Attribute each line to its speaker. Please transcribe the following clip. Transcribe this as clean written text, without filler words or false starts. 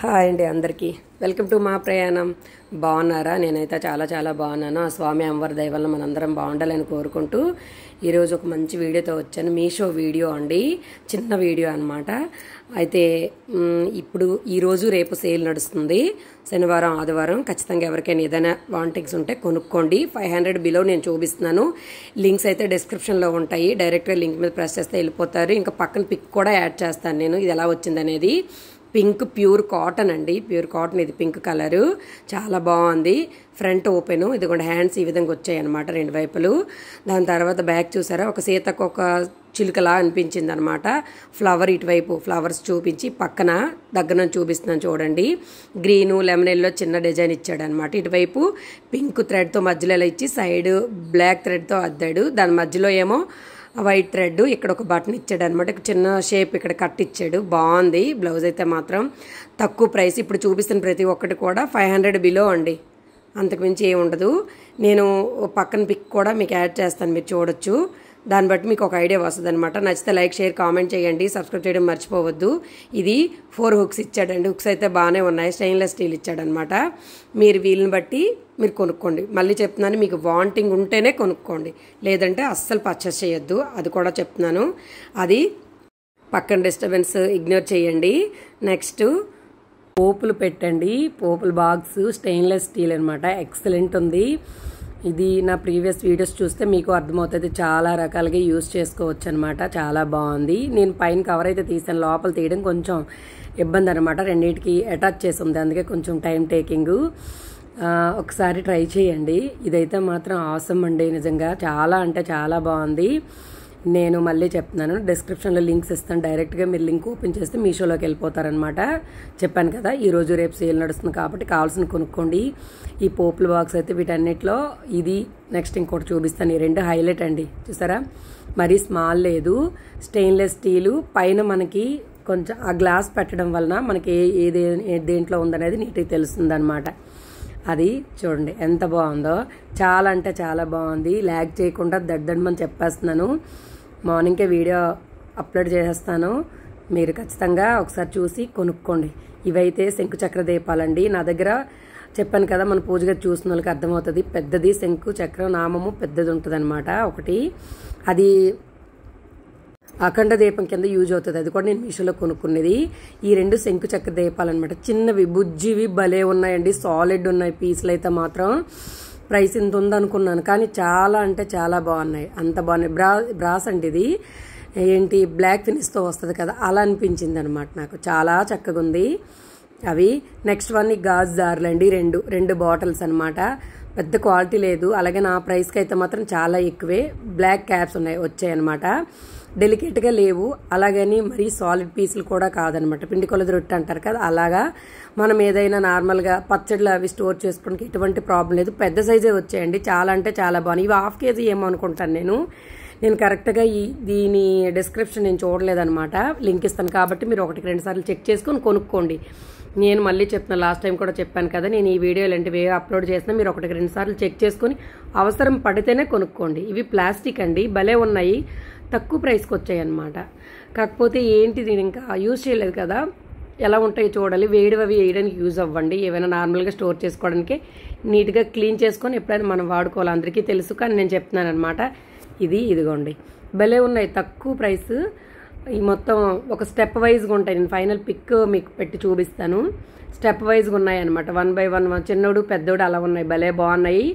Speaker 1: Hi అండి అందరికీ welcome to మా ప్రయాణం. బాగున్నారా? నేనైతే చాలా చాలా బాగున్నాను. ఆ స్వామి అమ్మవారి దయ వల్ల మనందరం బాగుండాలని కోరుకుంటూ ఈరోజు ఒక మంచి వీడియోతో వచ్చాను. మీషో వీడియో అండి, చిన్న వీడియో అనమాట. అయితే ఇప్పుడు ఈరోజు రేపు సేల్ నడుస్తుంది, శనివారం ఆదివారం. ఖచ్చితంగా ఎవరికైనా ఏదైనా వాంటింగ్స్ ఉంటే కొనుక్కోండి. 500 బిలో నేను చూపిస్తున్నాను. లింక్స్ అయితే డిస్క్రిప్షన్లో ఉంటాయి, డైరెక్ట్గా లింక్ మీద ప్రెస్ చేస్తే వెళ్ళిపోతారు. ఇంకా పక్కన పిక్ కూడా యాడ్ చేస్తాను నేను, ఇది ఎలా వచ్చిందనేది. పింక్ ప్యూర్ కాటన్ అండి, ప్యూర్ కాటన్. ఇది పింక్ కలరు, చాలా బాగుంది. ఫ్రంట్ ఓపెన్, ఇది కూడా హ్యాండ్స్ ఈ విధంగా వచ్చాయి అనమాట రెండు వైపులు. దాని తర్వాత బ్యాక్ చూసారా, ఒక సీతకు ఒక చిలుకలా అనిపించింది అనమాట. ఫ్లవర్ ఇటువైపు ఫ్లవర్స్ చూపించి పక్కన దగ్గర నుంచి చూపిస్తున్నాను చూడండి. గ్రీను లెమన్ ఎల్లో చిన్న డిజైన్ ఇచ్చాడు అనమాట. ఇటువైపు పింక్ థ్రెడ్తో మధ్యలో ఇలా ఇచ్చి సైడ్ బ్లాక్ థ్రెడ్తో అద్దాడు. దాని మధ్యలో ఏమో వైట్ థ్రెడ్, ఇక్కడ ఒక బటన్ ఇచ్చాడు అనమాట. చిన్న షేప్ ఇక్కడ కట్ ఇచ్చాడు, బాగుంది. బ్లౌజ్ అయితే మాత్రం తక్కువ ప్రైస్. ఇప్పుడు చూపిస్తున్న ప్రతి ఒక్కటి కూడా 500 బిలో అండి, అంతకుమించి ఏమి ఉండదు. నేను పక్కన పిక్ కూడా మీకు యాడ్ చేస్తాను, మీరు చూడొచ్చు. దాన్ని బట్టి మీకు ఒక ఐడియా వస్తుంది అనమాట. నచ్చితే లైక్ షేర్ కామెంట్ చేయండి, సబ్స్క్రైబ్ చేయడం మర్చిపోవద్దు. ఇది 4 హుక్స్ ఇచ్చాడండి. హుక్స్ అయితే బాగానే ఉన్నాయి, స్టెయిన్లెస్ స్టీల్ ఇచ్చాడనమాట. మీరు వీళ్ళని బట్టి మీరు కొనుక్కోండి. మళ్ళీ చెప్తున్నాను, మీకు వాంటింగ్ ఉంటేనే కొనుక్కోండి, లేదంటే అస్సలు పర్చేస్ చేయొద్దు, అది కూడా చెప్తున్నాను. అది పక్కన డిస్టర్బెన్స్ ఇగ్నోర్ చేయండి. నెక్స్ట్ పోపులు పెట్టండి, పోపుల బాక్స్ స్టెయిన్లెస్ స్టీల్ అనమాట, ఎక్సలెంట్ ఉంది. ఇది నా ప్రీవియస్ వీడియోస్ చూస్తే మీకు అర్థమవుతుంది, చాలా రకాలుగా యూజ్ చేసుకోవచ్చు అనమాట. చాలా బాగుంది. నేను పైన కవర్ అయితే తీసాను, లోపల తీయడం కొంచెం ఇబ్బంది అనమాట. రెండింటికి అటాచ్ చేసి ఉంది, అందుకే కొంచెం టైం టేకింగ్. ఒకసారి ట్రై చేయండి. ఇదైతే మాత్రం ఆసమ్ అండి, నిజంగా చాలా అంటే చాలా బాగుంది. నేను మళ్ళీ చెప్తున్నాను, డిస్క్రిప్షన్లో లింక్స్ ఇస్తాను, డైరెక్ట్గా మీరు లింక్ ఓపెన్ చేస్తే మీషోలోకి వెళ్ళిపోతారనమాట. చెప్పాను కదా, ఈరోజు రేపు సేల్ నడుస్తుంది కాబట్టి కావాల్సిన కొనుక్కోండి. ఈ పోపుల బాక్స్ అయితే వీటన్నిటిలో ఇది. నెక్స్ట్ ఇంకోటి చూపిస్తాను, ఈ రెండు హైలైట్ అండి. చూసారా, మరీ స్మాల్ లేదు, స్టెయిన్లెస్ స్టీలు. పైన మనకి కొంచెం ఆ గ్లాస్ పెట్టడం వలన మనకి ఏది దేంట్లో ఉందనేది నీట్గా తెలుస్తుంది అనమాట. అది చూడండి ఎంత బాగుందో, చాలా అంటే చాలా బాగుంది. ల్యాగ్ చేయకుండా దడ్డమని చెప్పేస్తున్నాను. మార్నింగ్కే వీడియో అప్లోడ్ చేసేస్తాను, మీరు ఖచ్చితంగా ఒకసారి చూసి కొనుక్కోండి. ఇవైతే శంకు చక్ర దీపాలండి. నా దగ్గర చెప్పాను కదా, మన పూజగా చూసిన వాళ్ళకి అర్థమవుతుంది. పెద్దది శంకు చక్ర నామము పెద్దది ఉంటుంది అనమాట ఒకటి. అది అఖండ దీపం కింద యూజ్ అవుతుంది, అది కూడా నేను మీషోలో కొనుక్కునేది. ఈ రెండు శంకు చక్ర దీపాలు అనమాట, చిన్నవి బుజ్జివి భలే ఉన్నాయండి, సాలిడ్ ఉన్నాయి పీసులు. అయితే మాత్రం ప్రైస్ ఇంత ఉందనుకున్నాను, కానీ చాలా అంటే చాలా బాగున్నాయి, అంత బాగున్నాయి. బ్రాస్ అంటే ఇది ఏంటి బ్లాక్ ఫినిష్తో వస్తుంది కదా, అలా అనిపించింది అనమాట నాకు. చాలా చక్కగా ఉంది అవి. నెక్స్ట్ వన్ ఈ గాజు జార్లు అండి, రెండు బాటిల్స్ అనమాట. పెద్ద క్వాలిటీ లేదు, అలాగే నా ప్రైస్కి అయితే మాత్రం చాలా ఎక్కువే. బ్లాక్ క్యాప్స్ వచ్చాయి అనమాట, డెలికేట్గా లేవు. అలాగని మరీ సాలిడ్ పీసులు కూడా కాదనమాట, పిండి కొలది రొట్టె అంటారు కదా, అలాగా మనం ఏదైనా నార్మల్గా పచ్చళ్ళు అవి స్టోర్ చేసుకోవడానికి ఎటువంటి ప్రాబ్లం లేదు. పెద్ద సైజే వచ్చాయండి, చాలా అంటే చాలా బాగున్నాయి. ఇవి 1/2 కేజీ ఏమో అనుకుంటాను నేను కరెక్ట్గా దీని డిస్క్రిప్షన్ నేను చూడలేదనమాట, లింక్ ఇస్తాను కాబట్టి మీరు 1-2 సార్లు చెక్ చేసుకొని కొనుక్కోండి. నేను మళ్ళీ చెప్తున్నాను, లాస్ట్ టైం కూడా చెప్పాను కదా, నేను ఈ వీడియోలు అంటే అప్లోడ్ చేసినా మీరు 1-2 సార్లు చెక్ చేసుకొని అవసరం పడితేనే కొనుక్కోండి. ఇవి ప్లాస్టిక్ అండి, భలే ఉన్నాయి, తక్కువ ప్రైస్కి వచ్చాయి అనమాట. కాకపోతే ఏంటి, నేను ఇంకా యూజ్ చేయలేదు కదా, ఎలా ఉంటాయి చూడాలి. వేడివి అవి వేయడానికి యూజ్ అవ్వండి, ఏమైనా నార్మల్గా స్టోర్ చేసుకోవడానికి నీట్గా క్లీన్ చేసుకొని ఎప్పుడైనా మనం వాడుకోవాలి, అందరికీ తెలుసు. కానీ నేను చెప్తున్నాను అనమాట, ఇదిగోండి భలే ఉన్నాయి, తక్కువ ప్రైస్. ఈ మొత్తం ఒక స్టెప్ వైజ్గా ఉంటాయి, నేను ఫైనల్ పిక్ మీకు పెట్టి చూపిస్తాను. స్టెప్ వైజ్గా ఉన్నాయి అనమాట, 1 by 1, చిన్నోడు పెద్దోడు అలా ఉన్నాయి, భలే బాగున్నాయి.